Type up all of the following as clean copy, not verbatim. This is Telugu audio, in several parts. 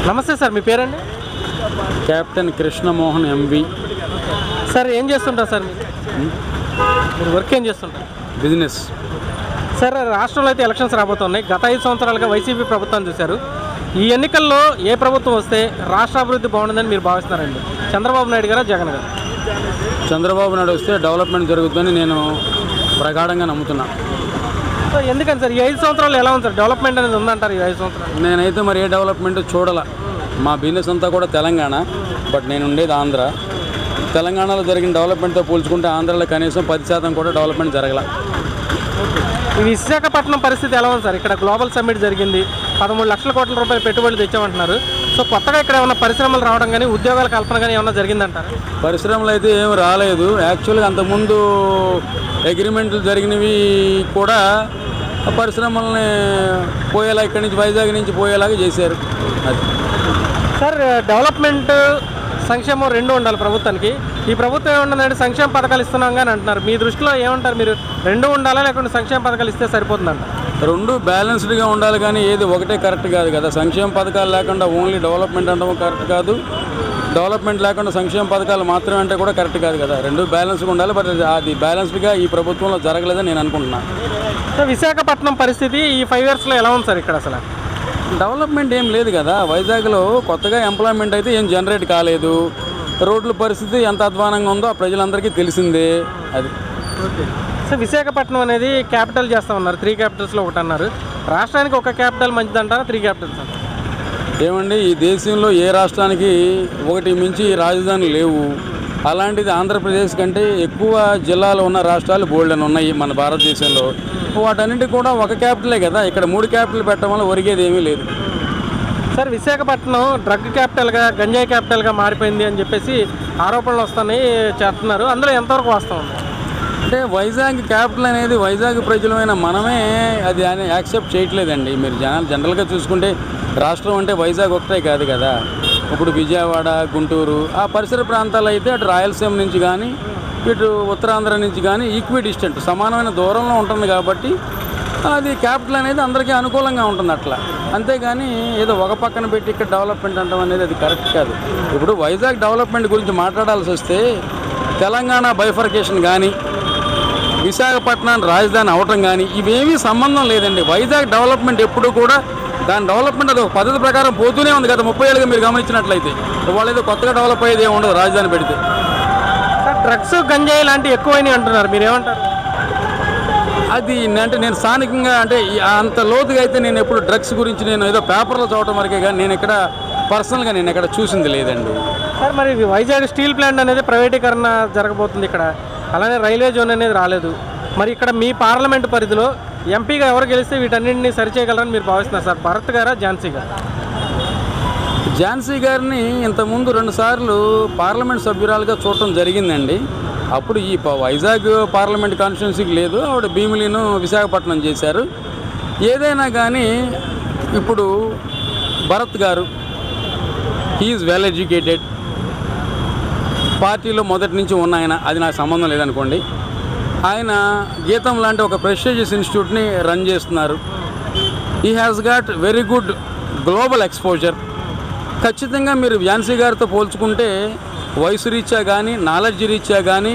నమస్తే సార్, మీ పేరండి? Captain Krishnamohan MV. సార్ ఏం చేస్తుంటారు సార్ మీరు వర్క్ ఏం చేస్తుంటారు? బిజినెస్. సార్ రాష్ట్రంలో అయితే ఎలక్షన్స్ రాబోతున్నాయి. గత 5 సంవత్సరాలుగా వైసీపీ ప్రభుత్వాన్ని చూశారు. ఈ ఎన్నికల్లో ఏ ప్రభుత్వం వస్తే రాష్ట్ర అభివృద్ధి బాగుంటుందని మీరు భావిస్తున్నారండి? చంద్రబాబు నాయుడు గారా, జగన్ గారు? చంద్రబాబు నాయుడు వస్తే డెవలప్మెంట్ జరుగుతుందని నేను ప్రగాఢంగా నమ్ముతున్నా. సో ఎందుకని సార్ ఈ 5 సంవత్సరాలు ఎలా ఉంది సార్? డెవలప్మెంట్ అనేది ఉందంటారు ఈ 5 సంవత్సరాలు? నేనైతే మరి ఏ డెవలప్మెంట్ చూడాల. మా బిజినెస్ అంతా కూడా తెలంగాణ, బట్ నేను ఉండేది ఆంధ్ర. తెలంగాణలో జరిగిన డెవలప్మెంట్తో పోల్చుకుంటే ఆంధ్రాలో కనీసం 10% కూడా డెవలప్మెంట్ జరగల. ఈ విశాఖపట్నం పరిస్థితి ఎలా ఉంది సార్? ఇక్కడ గ్లోబల్ సమ్మిట్ జరిగింది, 13 లక్షల కోట్ల రూపాయలు పెట్టుబడులు తెచ్చామంటున్నారు. సో కొత్తగా ఇక్కడ ఏమైనా పరిశ్రమలు రావడం కానీ, ఉద్యోగాల కల్పన కానీ ఏమైనా జరిగిందంటారు? పరిశ్రమలు అయితే ఏమి రాలేదు. యాక్చువల్గా అంతకుముందు అగ్రిమెంట్లు జరిగినవి కూడా పరిశ్రమల్ని పోయేలా, ఇక్కడి నుంచి వైజాగ్ నుంచి పోయేలాగా చేశారు. అది సార్ డెవలప్మెంట్, సంక్షేమం రెండు ఉండాలి ప్రభుత్వానికి. ఈ ప్రభుత్వం ఏముంటుందంటే సంక్షేమ పథకాలు ఇస్తున్నాం కానీ అంటున్నారు. మీ దృష్టిలో ఏమంటారు? మీరు రెండు ఉండాలా లేకుంటే సంక్షేమ పథకాలు ఇస్తే సరిపోతుందంట? రెండు బ్యాలెన్స్డ్గా ఉండాలి, కానీ ఏది ఒకటే కరెక్ట్ కాదు కదా. సంక్షేమ పథకాలు లేకుండా ఓన్లీ డెవలప్మెంట్ అనడం కరెక్ట్ కాదు, డెవలప్మెంట్ లేకుండా సంక్షేమ పథకాలు మాత్రమే అంటే కూడా కరెక్ట్ కాదు కదా. రెండు బ్యాలెన్స్గా ఉండాలి, బట్ అది బ్యాలెన్స్డ్గా ఈ ప్రభుత్వంలో జరగలేదని నేను అనుకుంటున్నాను. సో విశాఖపట్నం పరిస్థితి ఈ 5 ఇయర్స్లో ఎలా ఉంది సార్? ఇక్కడ అసలు డెవలప్మెంట్ ఏం లేదు కదా. వైజాగ్లో కొత్తగా ఎంప్లాయ్మెంట్ అయితే ఏం జనరేట్ కాలేదు. రోడ్ల పరిస్థితి ఎంత అధ్వానంగా ఉందో ప్రజలందరికీ తెలిసిందే. అది ఓకే. సో విశాఖపట్నం అనేది క్యాపిటల్ చేస్తా ఉన్నారు, 3 క్యాపిటల్స్లో ఒకటి అన్నారు. రాష్ట్రానికి ఒక క్యాపిటల్ మంచిదంటారా, 3 క్యాపిటల్స్ అంటారా? ఏమండి, ఈ దేశంలో ఏ రాష్ట్రానికి ఒకటి మించి రాజధాని లేవు. అలాంటిది ఆంధ్రప్రదేశ్ కంటే ఎక్కువ జిల్లాలు ఉన్న రాష్ట్రాలు బోల్డెన్ ఉన్నాయి మన భారతదేశంలో. వాటన్నింటికి కూడా ఒక క్యాపిటలే కదా. ఇక్కడ 3 క్యాపిటల్ పెట్టడం వల్ల ఒరిగేది ఏమీ లేదు. సార్ విశాఖపట్నం డ్రగ్ క్యాపిటల్గా, గంజాయి క్యాపిటల్గా మారిపోయింది అని చెప్పేసి ఆరోపణలు వస్తున్నాయి, చేస్తున్నారు. అందులో ఎంతవరకు వాస్తవం ఉంది? అంటే వైజాగ్ క్యాపిటల్ అనేది వైజాగ్ ప్రజలమైన మనమే అది యాక్సెప్ట్ చేయట్లేదండి. మీరు జనరల్గా చూసుకుంటే రాష్ట్రం అంటే వైజాగ్ ఒకటే కాదు కదా. ఇప్పుడు విజయవాడ, గుంటూరు ఆ పరిసర ప్రాంతాలు అయితే అటు రాయలసీమ నుంచి కానీ ఇటు ఉత్తరాంధ్ర నుంచి కానీ ఈక్వి డిస్టెంట్, సమానమైన దూరంలో ఉంటుంది కాబట్టి అది క్యాపిటల్ అనేది అందరికీ అనుకూలంగా ఉంటుంది అట్లా. అంతేగాని ఏదో ఒక పక్కన పెట్టి ఇక్కడ డెవలప్మెంట్ అంటాం అనేది అది కరెక్ట్ కాదు. ఇప్పుడు వైజాగ్ డెవలప్మెంట్ గురించి మాట్లాడాల్సి వస్తే తెలంగాణ బైఫర్కేషన్ కానీ, విశాఖపట్నం రాజధాని అవటం కానీ ఇవేమీ సంబంధం లేదండి. వైజాగ్ డెవలప్మెంట్ ఎప్పుడు కూడా దాని డెవలప్మెంట్ అది ఒక పద్ధతి ప్రకారం పోతూనే ఉంది. గత 30 ఏళ్ళుగా మీరు గమనించినట్లయితే వాళ్ళు ఏదో కొత్తగా డెవలప్ అయ్యేది ఏమి ఉండదు రాజధాని పెడితే. సార్ డ్రగ్స్, గంజాయి లాంటివి ఎక్కువైనాయి అంటున్నారు, మీరు ఏమంటారు? అది అంటే నేను స్థానికంగా అంటే అంత లోతుగా అయితే నేను ఎప్పుడు డ్రగ్స్ గురించి నేను ఏదో పేపర్లో చదవటం వరకే కానీ నేను ఇక్కడ పర్సనల్గా నేను ఎక్కడ చూసింది లేదండి. సార్ మరి వైజాగ్ స్టీల్ ప్లాంట్ అనేది ప్రైవేటీకరణ జరగబోతుంది ఇక్కడ, అలానే రైల్వే జోన్ అనేది రాలేదు. మరి ఇక్కడ మీ పార్లమెంటు పరిధిలో ఎంపీగా ఎవరు గెలిస్తే వీటన్నింటినీ సరిచేయగలరని మీరు భావిస్తున్నారు సార్? భరత్ గారా, ఝాన్సీ గారు? ఝాన్సీ గారిని ఇంతకుముందు 2 సార్లు పార్లమెంట్ సభ్యురాలుగా చూడటం జరిగిందండి. అప్పుడు ఈ వైజాగ్ పార్లమెంట్ కాన్స్టిట్యున్సీకి లేదు, ఆవిడ భీమిలీను విశాఖపట్నం చేశారు. ఏదైనా కానీ ఇప్పుడు భరత్ గారు హీఈస్ వెల్ ఎడ్యుకేటెడ్, పార్టీలో మొదటి నుంచి ఉన్న ఆయన, అది నాకు సంబంధం లేదనుకోండి. ఆయన గీతం లాంటి ఒక ప్రెస్టీజియస్ ఇన్స్టిట్యూట్ని రన్ చేస్తున్నారు. He has got very good global exposure. ఖచ్చితంగా మీరు ఝాన్సీ గారితో పోల్చుకుంటే వయసు రీత్యా కానీ, నాలెడ్జ్ రీత్యా కానీ,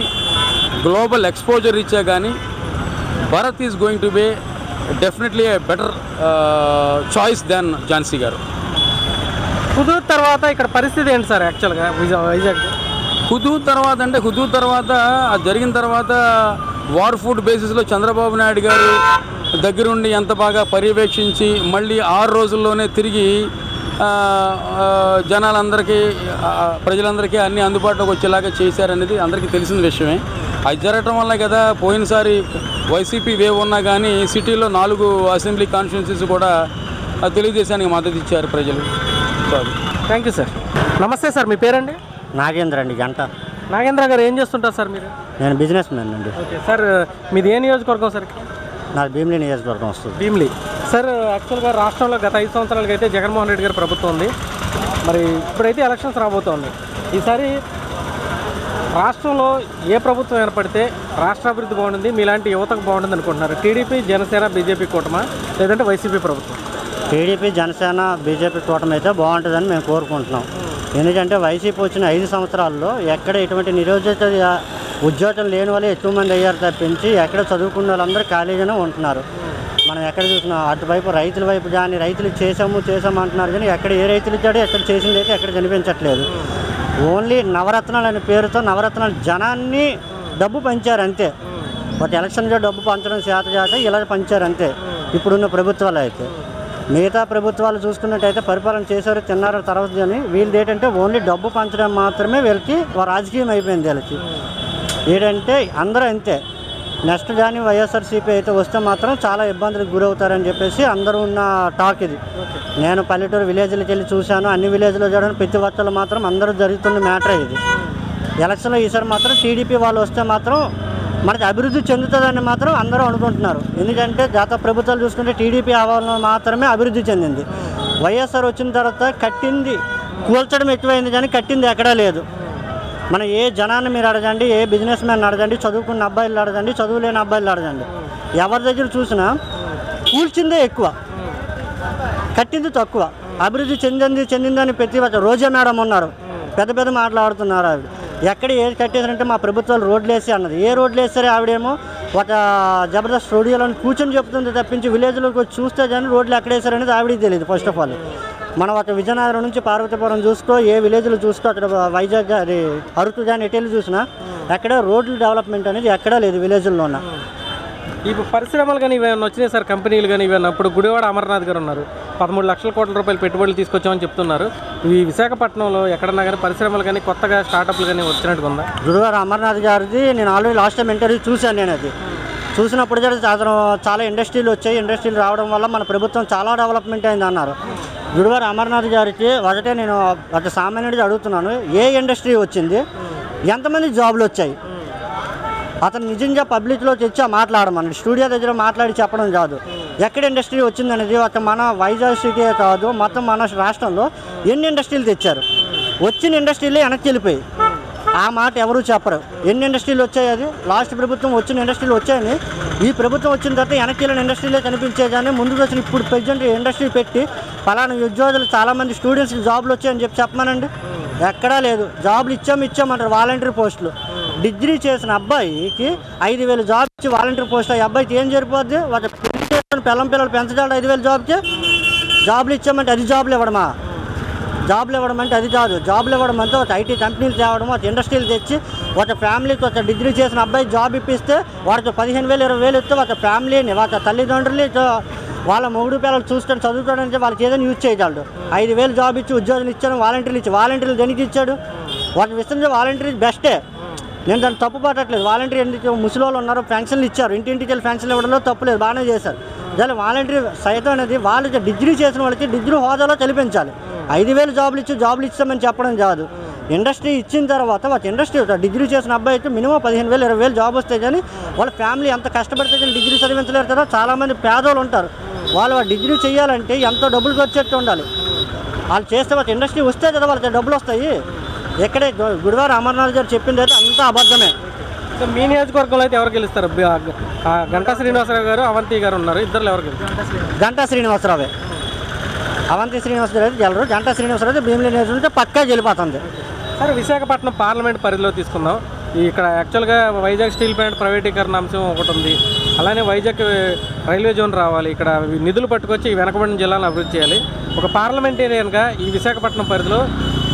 గ్లోబల్ ఎక్స్పోజర్ రీత్యా కానీ Bharat is going to be definitely a better choice than Jhansi గారు. హుదూద్ తర్వాత ఇక్కడ పరిస్థితి ఏంటి సార్ యాక్చువల్గా వైజాగ్? హుదూద్ తర్వాత అంటే హుదూద్ తర్వాత అది జరిగిన తర్వాత వార్ ఫుడ్ బేసిస్లో చంద్రబాబు నాయుడు గారు దగ్గరుండి ఎంత బాగా పర్యవేక్షించి మళ్ళీ 6 రోజుల్లోనే తిరిగి జనాలందరికీ, ప్రజలందరికీ అన్నీ అందుబాటులోకి వచ్చేలాగా చేశారనేది అందరికీ తెలిసిన విషయమే. అది జరగటం వల్ల కదా పోయినసారి వైసీపీ వేవ్ ఉన్నా కానీ సిటీలో 4 అసెంబ్లీ కాన్స్టిట్యున్సీస్ కూడా తెలుగుదేశానికి మద్దతు ఇచ్చారు ప్రజలు. Thank you sir. నమస్తే సార్, మీ పేరండి? నాగేంద్ర అండి, గంట. నాగేంద్ర గారు ఏం చేస్తుంటారు సార్ మీరు? నేను బిజినెస్ మ్యాన్ అండి. ఓకే సార్, మీది ఏ నియోజకవర్గం సార్? నాకు భీమిలి నియోజకవర్గం వస్తుంది. భీమిలి. సార్ యాక్చువల్గా రాష్ట్రంలో గత 5 సంవత్సరాలకి అయితే జగన్మోహన్ రెడ్డి గారి ప్రభుత్వం ఉంది. మరి ఇప్పుడైతే ఎలక్షన్స్ రాబోతోంది. ఈసారి రాష్ట్రంలో ఏ ప్రభుత్వం ఏర్పడితే రాష్ట్ర అభివృద్ధి బాగుంటుంది, మీలాంటి యువతకు బాగుంటుంది అనుకుంటున్నారు? టీడీపీ, జనసేన, బీజేపీ కూటమా, లేదంటే వైసీపీ ప్రభుత్వం? టీడీపీ జనసేన బీజేపీ కూటమి అయితే బాగుంటుందని మేము కోరుకుంటున్నాం. ఎందుకంటే వైసీపీ వచ్చిన 5 సంవత్సరాల్లో ఎక్కడ ఎటువంటి నిరుద్యోగ ఉద్యోగం లేని వాళ్ళు ఎక్కువ మంది అయ్యారు తప్పించి ఎక్కడ చదువుకున్న వాళ్ళందరూ ఖాళీగానే ఉంటున్నారు. మనం ఎక్కడ చూసినా అటువైపు రైతుల వైపు కానీ రైతులు చేసాము అంటున్నారు కానీ ఎక్కడ ఏ రైతులు ఇచ్చాడో ఎక్కడ చేసింది అయితే ఎక్కడ కనిపించట్లేదు. ఓన్లీ నవరత్నాలు అనే పేరుతో నవరత్నాలు జనాన్ని డబ్బు పంచారు అంతే. ఒక ఎలక్షన్లో డబ్బు పంచడం చేత ఇలా పంచారు అంతే ఇప్పుడున్న ప్రభుత్వాలు అయితే. మిగతా ప్రభుత్వాలు చూసుకున్నట్టయితే పరిపాలన చేశారు తిన్నారు తర్వాత కానీ వీళ్ళు ఏంటంటే ఓన్లీ డబ్బు పంచడం మాత్రమే వీళ్ళకి రాజకీయం అయిపోయింది. వీళ్ళకి ఏంటంటే అందరూ అంతే. నెక్స్ట్ కానీ వైఎస్ఆర్సీపీ అయితే వస్తే మాత్రం చాలా ఇబ్బందులకు గురవుతారని చెప్పేసి అందరూ ఉన్న టాక్ ఇది. నేను పల్లెటూరు విలేజ్లకు వెళ్ళి చూశాను, అన్ని విలేజ్లో చూడడం ప్రతి ఒక్కళ్ళు మాత్రం అందరూ జరుగుతున్న మ్యాటర్ ఇది. ఎలక్షన్లో ఈసారి మాత్రం టీడీపీ వాళ్ళు వస్తే మాత్రం మనకి అభివృద్ధి చెందుతుందని మాత్రం అందరూ అనుకుంటున్నారు. ఎందుకంటే గత ప్రభుత్వాలు చూసుకుంటే టీడీపీ హవాలో మాత్రమే అభివృద్ధి చెందింది. వైఎస్ఆర్ వచ్చిన తర్వాత కట్టింది కూల్చడం ఎక్కువైంది కానీ కట్టింది ఎక్కడా లేదు. మన ఏ జనాన్ని మీరు అడగండి, ఏ బిజినెస్ మ్యాన్ అడగండి, చదువుకున్న అబ్బాయిలు అడగండి, చదువు లేని అబ్బాయిలు అడగండి, ఎవరి దగ్గర చూసినా కూల్చిందే ఎక్కువ, కట్టింది తక్కువ. అభివృద్ధి చెందిందని ప్రతి రోజా మేడం ఉన్నారు, పెద్ద మాట్లాడుతున్నారు. ఆవిడ ఎక్కడ ఏది కట్టేసారంటే మా ప్రభుత్వాలు రోడ్లు వేసి అన్నది. ఏ రోడ్లు వేస్తారే ఆవిడేమో ఒక జబర్దస్త్ స్టూడియోలో కూర్చొని చెప్తుంది తప్పించి విలేజ్లోకి వచ్చి చూస్తే కానీ రోడ్లు ఎక్కడ వేసారనేది ఆవిడకి తెలియదు. ఫస్ట్ ఆఫ్ ఆల్ మనం ఒక విజయనగరం నుంచి పార్వతీపురం చూసుకో, ఏ విలేజ్లో చూసుకో, అక్కడ వైజాగ్ అది అరకు కానీ ఎటెళ్ళి చూసినా ఎక్కడ రోడ్లు డెవలప్మెంట్ అనేది ఎక్కడా లేదు విలేజ్లో ఉన్న. ఇప్పుడు పరిశ్రమలు కానీ ఇవన్నీ వచ్చినాయి సార్, కంపెనీలు కానీ ఇవన్నీ. అప్పుడు గుడివాడ అమర్నాథ్ గారు ఉన్నారు, 13 లక్షల కోట్ల రూపాయలు పెట్టుబడులు తీసుకొచ్చామని చెప్తున్నారు. ఈ విశాఖపట్నంలో ఎక్కడన్నా కానీ పరిశ్రమలు కానీ కొత్తగా స్టార్టప్లు కానీ వచ్చినట్టుగా ఉందా? గుడివాడ అమర్నాథ్ గారిది నేను ఆల్రెడీ లాస్ట్ టైం ఇంటర్వ్యూ చూశాను. నేను అది చూసినప్పుడు అతను చాలా ఇండస్ట్రీలు వచ్చాయి, ఇండస్ట్రీలు రావడం వల్ల మన ప్రభుత్వం చాలా డెవలప్మెంట్ అయింది అన్నారు. గుడివాడ అమర్నాథ్ గారికి ఒకటే నేను ఒక సామాన్యుడిగా అడుగుతున్నాను, ఏ ఇండస్ట్రీ వచ్చింది, ఎంతమంది జాబులు వచ్చాయి? అతను నిజంగా పబ్లిక్లో తెచ్చా మాట్లాడమని స్టూడియో దగ్గర మాట్లాడి చెప్పడం కాదు. ఎక్కడ ఇండస్ట్రీ వచ్చిందనేది ఒక మన వైజాగ్ సిటీ కాదు మొత్తం మన రాష్ట్రంలో ఎన్ని ఇండస్ట్రీలు తెచ్చారు, వచ్చిన ఇండస్ట్రీలే వెనక్కి వెళ్ళిపోయి ఆ మాట ఎవరూ చెప్పరు. ఎన్ని ఇండస్ట్రీలు వచ్చాయి, అది లాస్ట్ ప్రభుత్వం వచ్చిన ఇండస్ట్రీలు వచ్చాయని ఈ ప్రభుత్వం వచ్చిన తర్వాత వెనక్కి వెళ్ళిన ఇండస్ట్రీలే కనిపించే కానీ ముందుకు వచ్చిన ఇప్పుడు ప్రజెంట్ ఇండస్ట్రీ పెట్టి పలానా ఉద్యోగులు చాలామంది స్టూడెంట్స్కి జాబులు వచ్చాయని చెప్పమనండి. ఎక్కడా లేదు. జాబులు ఇచ్చామంటారు వాలంటీర్ పోస్టులు. డిగ్రీ చేసిన అబ్బాయికి 5,000 జాబ్ ఇచ్చి వాలంటీర్ పోస్ట్, ఆ అబ్బాయికి ఏం సరిపోద్ది? ఒక పిల్లలు పెంచడాడు 5,000 జాబ్కి. జాబులు ఇచ్చామంటే అది జాబులు ఇవ్వడమా? జాబులు ఇవ్వడం అంటే అది కాదు. జాబులు ఇవ్వడం అంటే ఒక ఐటీ కంపెనీలు తేవడం, ఒక ఇండస్ట్రీలు తెచ్చి ఒక ఫ్యామిలీకి ఒక డిగ్రీ చేసిన అబ్బాయి జాబ్ ఇప్పిస్తే వాడికి 15,000 20,000 ఇస్తే ఒక ఫ్యామిలీని ఒక తల్లిదండ్రులు వాళ్ళ మొగుడు పిల్లలు చూసుకొని చదువుకోవడానికి వాళ్ళకి ఏదైనా యూజ్ చేయగలడు. 5,000 జాబ్ ఇచ్చి ఉద్యోగులు ఇచ్చాను, వాలంటీర్లు దేనికి ఇచ్చాడు? వాటి విషయంలో వాలంటీర్ బెస్టే, నేను దాన్ని తప్పు పట్టట్లేదు. వాలంటీర్ ఎందుకు ముసలి వాళ్ళు ఉన్నారు, పెన్షన్లు ఇచ్చారు, ఇంటింటికి వెళ్ళి పెన్షన్లు ఇవ్వడంలో తప్పులేదు, బాగానే చేశారు. దాని వాలంటీర్ సైతం అనేది వాళ్ళకి డిగ్రీ చేసిన వాళ్ళకి డిగ్రీ హోదాలో కల్పించాలి. 5,000 జాబులు ఇచ్చామని చెప్పడం కాదు. ఇండస్ట్రీ ఇచ్చిన తర్వాత ఒక ఇండస్ట్రీ డిగ్రీ చేసిన అబ్బాయి అయితే మినిమం 15,000 20,000 జాబ్ వస్తాయి కానీ వాళ్ళ ఫ్యామిలీ ఎంత కష్టపడితే కానీ డిగ్రీ చదివించలేరు కదా. చాలామంది పేదోళ్ళు ఉంటారు, వాళ్ళు డిగ్రీ చేయాలంటే ఎంతో డబ్బులు వచ్చేట్టు ఉండాలి. వాళ్ళు చేస్తే ఒక ఇండస్ట్రీ వస్తే కదా వాళ్ళకి డబ్బులు వస్తాయి. ఎక్కడే గుడివాడ అమర్నాథ్ గారు చెప్పింది అయితే అంతా అబద్ధమే. సో మీ నియోజకవర్గంలో అయితే ఎవరు గెలుస్తారు? గంటా శ్రీనివాసరావు గారు, అవంతి గారు ఉన్నారు, ఇద్దరు ఎవరు గెలుస్తారు? గంటా శ్రీనివాసరావే. అవంతి శ్రీనివాసరావు అయితే గెలరు. గంటా శ్రీనివాసరావు అయితే భీమిలి నియోజకవర్గం పక్కా గెలిపోతుంది. సరే, విశాఖపట్నం పార్లమెంట్ పరిధిలో తీసుకుందాం. ఇక్కడ యాక్చువల్గా వైజాగ్ స్టీల్ ప్లాంట్ ప్రైవేటీకరణ అంశం ఒకటి ఉంది. అలానే వైజాగ్ రైల్వే జోన్ రావాలి, ఇక్కడ నిధులు పట్టుకొచ్చి ఈ వెనకబడిన జిల్లాలను అభివృద్ధి చేయాలి. ఒక పార్లమెంటేరియన్గా ఈ విశాఖపట్నం పరిధిలో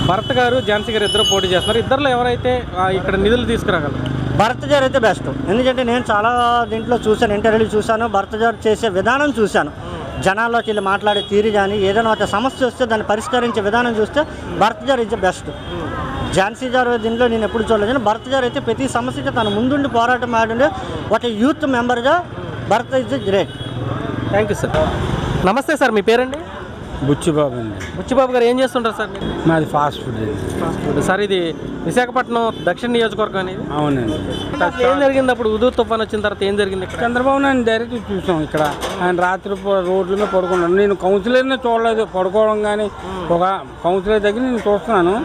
భరత్ గారు, ఝాన్సీ గారు ఇద్దరు పోటీ చేస్తున్నారు. ఇద్దరులో ఎవరైతే ఇక్కడ నిధులు తీసుకురాగలరు? భరత్ గారు అయితే బెస్ట్. ఎందుకంటే నేను చాలా దీంట్లో చూశాను, ఇంటర్వ్యూలు చూశాను, భరత్ గారు చేసే విధానం చూశాను. జనాల్లోకి వెళ్ళి మాట్లాడే తీరు కానీ ఏదైనా ఒక సమస్య వస్తే దాన్ని పరిష్కరించే విధానం చూస్తే భరత్ గారు ఇస్ బెస్ట్. ఝాన్సీ గారు దీంట్లో నేను ఎప్పుడు చూడలేదు కానీ భరత్ గారు అయితే ప్రతి సమస్యకి తన ముందుండి పోరాటం ఆడండి. ఒక యూత్ మెంబర్గా Bharat is great. Thank you sir. నమస్తే సార్, మీ పేరండి? బుచ్చిబాబు అండి. బుచ్చిబాబు గారు ఏం చేస్తుంటారు సార్? మాది ఫాస్ట్ ఫుడ్. సార్, ఇది విశాఖపట్నం దక్షిణ నియోజకవర్గం అనేది. అవునండి. ఏం జరిగింది అప్పుడు ఉదూ తుఫాన్ వచ్చిన తర్వాత? ఏం జరిగింది? చంద్రబాబు నాయుడు డైరెక్ట్ చూసాం. ఇక్కడ ఆయన రాత్రి రోడ్ల మీద పడుకున్నాను. నేను కౌన్సిలర్నే చూడలేదు పడుకోవడం కానీ. ఒక కౌన్సిలర్ దగ్గర నేను చూస్తున్నాను,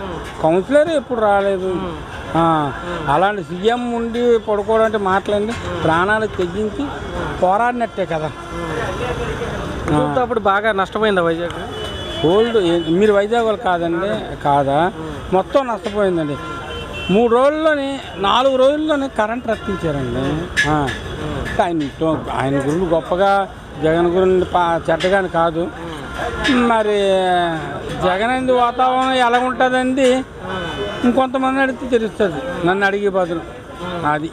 కౌన్సిలర్ ఎప్పుడు రాలేదు. అలాంటి సీఎం ఉండి పడుకోవడం అంటే మాట్లాడి ప్రాణాలు తెగించి పోరాడినట్టే కదా. చూస్తే అప్పుడు బాగా నష్టపోయిందా వైజాగ్? ఓల్డ్ మీరు వైజాగ్ వాళ్ళు కాదండి, కాదా, మొత్తం నష్టపోయిందండి. 3 రోజుల్లోని 4 రోజుల్లోనే కరెంట్ రప్పించారండి. ఆయన గురించి గొప్పగా జగన్ గురించి చెడ్డగాని కాదు. మరి జగన్ అంది వాతావరణం ఎలా ఉంటుందండి ఇంకొంతమంది అడిగితే తెలుస్తుంది, నన్ను అడిగే బదులు. అది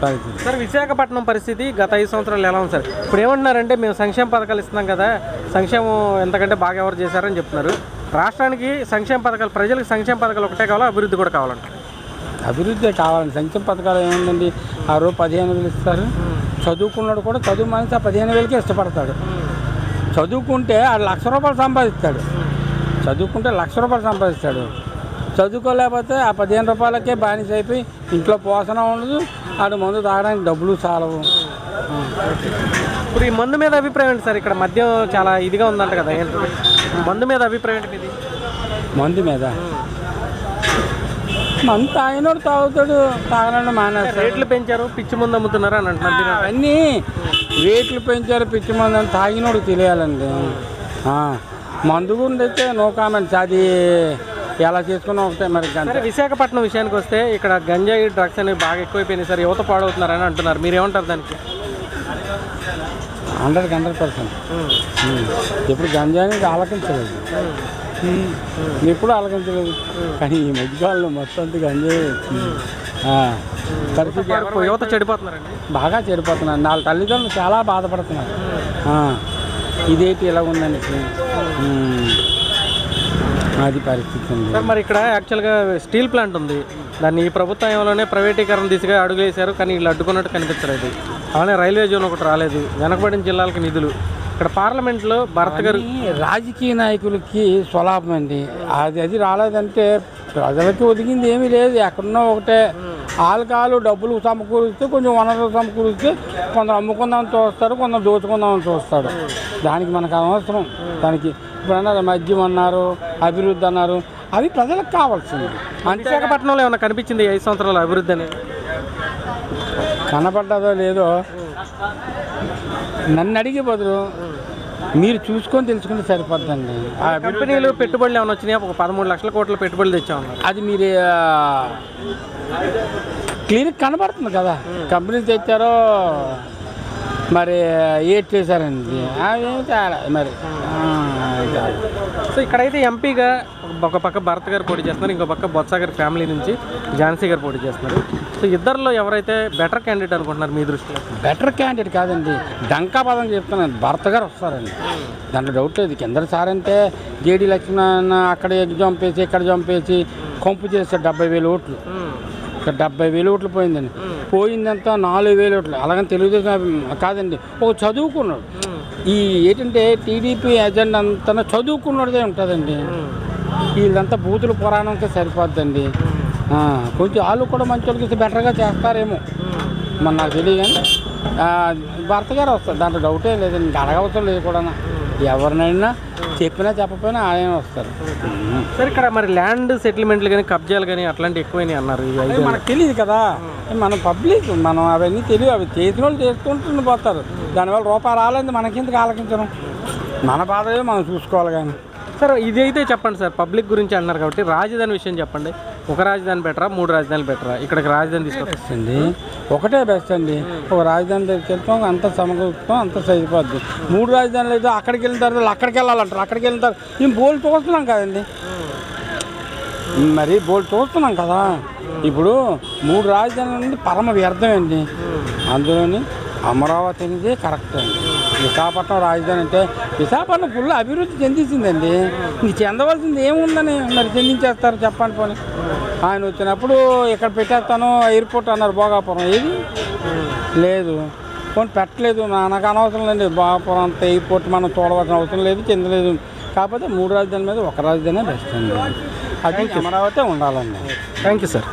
పరిస్థితి. సార్ విశాఖపట్నం పరిస్థితి గత 5 సంవత్సరాలు ఎలా ఉంది సార్? ఇప్పుడు ఏమంటున్నారంటే మేము సంక్షేమ పథకాలు ఇస్తున్నాం కదా, సంక్షేమం ఎంతకంటే బాగా ఎవరు చేశారని చెప్తున్నారు. రాష్ట్రానికి సంక్షేమ పథకాలు, ప్రజలకు సంక్షేమ పథకాలు ఒకటే కావాలా, అభివృద్ధి కూడా కావాలంట? అభివృద్ధి కావాలండి. సంక్షేమ పథకాలు ఏముందండి, ఆ రోజు 15,000 ఇస్తారు. చదువుకున్నాడు కూడా చదువు మనిషి ఆ 15,000కే ఇష్టపడతాడు. చదువుకుంటే ఆ ₹1,00,000 సంపాదిస్తాడు. చదువుకుంటే ₹1,00,000 సంపాదిస్తాడు. చదువుకోలేకపోతే ఆ 15 రూపాయలకే బానిస అయిపోయి ఇంట్లో పోషణ ఉండదు, ఆడు మందు తాగడానికి డబ్బులు చాలవు. ఇప్పుడు ఈ మందు మీద అభిప్రాయం ఏంటి సార్? ఇక్కడ మద్యం చాలా ఇదిగా ఉందంట కదా, ఏంటి మందు మీద అభిప్రాయం ఏంటి మీది? మందు మీద మందు తాగినోడు తాగుతాడు, తాగనోడు మానేస్తాడు. రేట్లు పెంచారు, పిచ్చి మందు అమ్ముతున్నారు అని అంటున్నారు. అన్నీ రేట్లు పెంచారు, పిచ్చి మందు అని తాగినోడు తెలియాలండి. మందు గురించి అయితే నో కామెంట్స్, అది ఎలా చేసుకున్నా ఒకటే. మరి సరే విశాఖపట్నం విషయానికి వస్తే ఇక్కడ గంజాయి డ్రగ్స్ అనేవి బాగా ఎక్కువైపోయినాయి సార్, యువత పాడవుతున్నారని అంటున్నారు. మీరు ఏమంటారు దానికి? 100% ఎప్పుడు గంజాయిని ఆలకించలేదు, ఎప్పుడు ఆలకించలేదు. కానీ ఈ మధ్యకాలంలో మొత్తం అంతా గంజాయి పరిస్థితి. యువత చెడిపోతున్నారండి, బాగా చెడిపోతున్నారు. 4 తల్లిదండ్రులు చాలా బాధపడుతున్నారు. ఇదేంటి ఇలా ఉందని అది పరిస్థితి ఉంది సార్. మరి ఇక్కడ యాక్చువల్గా స్టీల్ ప్లాంట్ ఉంది, దాన్ని ఈ ప్రభుత్వంలోనే ప్రైవేటీకరణ దిశగా అడుగులేశారు, కానీ వీళ్ళు అడ్డుకున్నట్టు కనిపించలేదు. అలానే రైల్వే జోన్ ఒకటి రాలేదు, వెనకబడిన జిల్లాలకు నిధులు. ఇక్కడ పార్లమెంట్లో భరత్ గారు రాజకీయ నాయకులకి స్వలాభం అండి. అది రాలేదంటే ప్రజలకి ఒదిగింది ఏమీ లేదు. ఎక్కడున్నా ఒకటే, ఆల్కాలు డబ్బులు సమకూరిస్తే, కొంచెం వనరులు సమకూరిస్తే కొందరు అమ్ముకుందామని చూస్తారు, కొందరు దోచుకుందామని చూస్తాడు. దానికి మనకు అనవసరం. దానికి ఇప్పుడు అన్నారు మద్యం అన్నారు, అభివృద్ధి అన్నారు, అవి ప్రజలకు కావాల్సింది. విశాఖపట్నంలో ఏమైనా కనిపించింది 5 సంవత్సరాల అభివృద్ధి అనేది? కనపడ్డదో లేదో నన్ను అడిగే బదులు మీరు చూసుకొని తెలుసుకుంటే సరిపోద్దండి. కంపెనీలు పెట్టుబడులు ఏమైనా వచ్చినాయి? ఒక 13 లక్షల కోట్ల పెట్టుబడులు తెచ్చామన్నారు. అది మీరు క్లియర్గా కనబడుతుంది కదా, కంపెనీలు తెచ్చారో మరి ఏడ్ చేశారండి, అవేమి తేడా మరి. సో ఇక్కడైతే ఎంపీగా ఒక పక్క భరత్ గారు పోటీ చేస్తున్నారు, ఇంకో పక్క బొత్స గారి ఫ్యామిలీ నుంచి ఝాన్సీ గారు పోటీ చేస్తున్నారు. సో ఇద్దరిలో ఎవరైతే బెటర్ క్యాండిడేట్ అనుకుంటున్నారు మీ దృష్టిలో? బెటర్ క్యాండిడేట్ కాదండి, డంకా పదం చెప్తున్నాను, భరత్ గారు వస్తారండి, దాంట్లో డౌట్ లేదు. కింద సార్ అంటే జేడీ లక్ష్మణ అక్కడ చంపేసి ఇక్కడ చంపేసి కొంపు చేస్తారు 70,000 ఓట్లు. ఇక్కడ 70,000 ఓట్లు పోయిందండి. పోయిందంతా 4,000 ఓట్లు. అలాగని తెలుగుదేశం కాదండి, ఒక చదువుకున్నాడు. ఈ ఏంటంటే టీడీపీ ఎజెండా అంతా చదువుకున్నదే ఉంటుందండి. వీళ్ళంతా బూతుల పురాణంకే సరిపోద్దండి. కొంచెం వాళ్ళు కూడా మంచి వాళ్ళకి బెటర్గా చేస్తారేమో మన నాకు తెలియదు. కానీ భర్త గారు వస్తారు, దాంట్లో డౌటే లేదండి, అడగవసరం లేదు కూడా. ఎవరినైనా చెప్పినా చెప్పకపోయినా ఆయన వస్తారు. సరే ఇక్కడ మరి ల్యాండ్ సెటిల్మెంట్లు కానీ కబ్జాలు కానీ అట్లాంటివి ఎక్కువైనాయి అన్నారు. మనకు తెలియదు కదా, మనం పబ్లిక్, మనం అవన్నీ తెలియదు. అవి చేసిన వాళ్ళు చేసుకుంటూ పోతారు. దానివల్ల రూపాయలు రాలేదు, మనకింతకు ఆలకించడం. మన బాధ మనం చూసుకోవాలి. కానీ సార్ ఇదైతే చెప్పండి సార్, పబ్లిక్ గురించి అంటున్నారు కాబట్టి రాజధాని విషయం చెప్పండి. ఒక రాజధాని బెటరా, 3 రాజధానులు బెటరా? ఇక్కడికి రాజధాని తీసుకొస్తుంది ఒకటే బెస్ట్ అండి. ఒక రాజధాని దగ్గరికి వెళ్తాం, అంత సమకూరుతాం, అంత సరిపోద్ది. 3 రాజధానులు అయితే అక్కడికి వెళ్ళిన తర్వాత అక్కడికి వెళ్ళాలంటారు. అక్కడికి వెళ్ళిన తర్వాత మేము బోల్ చూస్తున్నాం కదండి, మరి బోల్ చూస్తున్నాం కదా. ఇప్పుడు 3 రాజధానుల నుండి పరమ వ్యర్థం అండి. అందులోని అమరావతి అనేది కరెక్ట్ అండి. విశాఖపట్నం రాజధాని అంటే విశాఖపట్నం ఫుల్ అభివృద్ధి చెందించిందండి. ఇంక చెందవలసింది ఏముందని మరి చెందించేస్తారు చెప్పండి. పోనీ ఆయన వచ్చినప్పుడు ఇక్కడ పెట్టేస్తాను ఎయిర్పోర్ట్ అన్నారు, భోగాపురం ఏది లేదు, పోనీ పెట్టలేదు. నాకు అనవసరం లేదండి, భోగాపురం అంత ఎయిర్పోర్ట్ మనం చూడవలసిన అవసరం లేదు, చెందలేదు. కాకపోతే 3 రాజధానుల మీద ఒక రాజధాని బెస్ట్ అండి. అది అమరావతి ఉండాలండి. Thank you sir.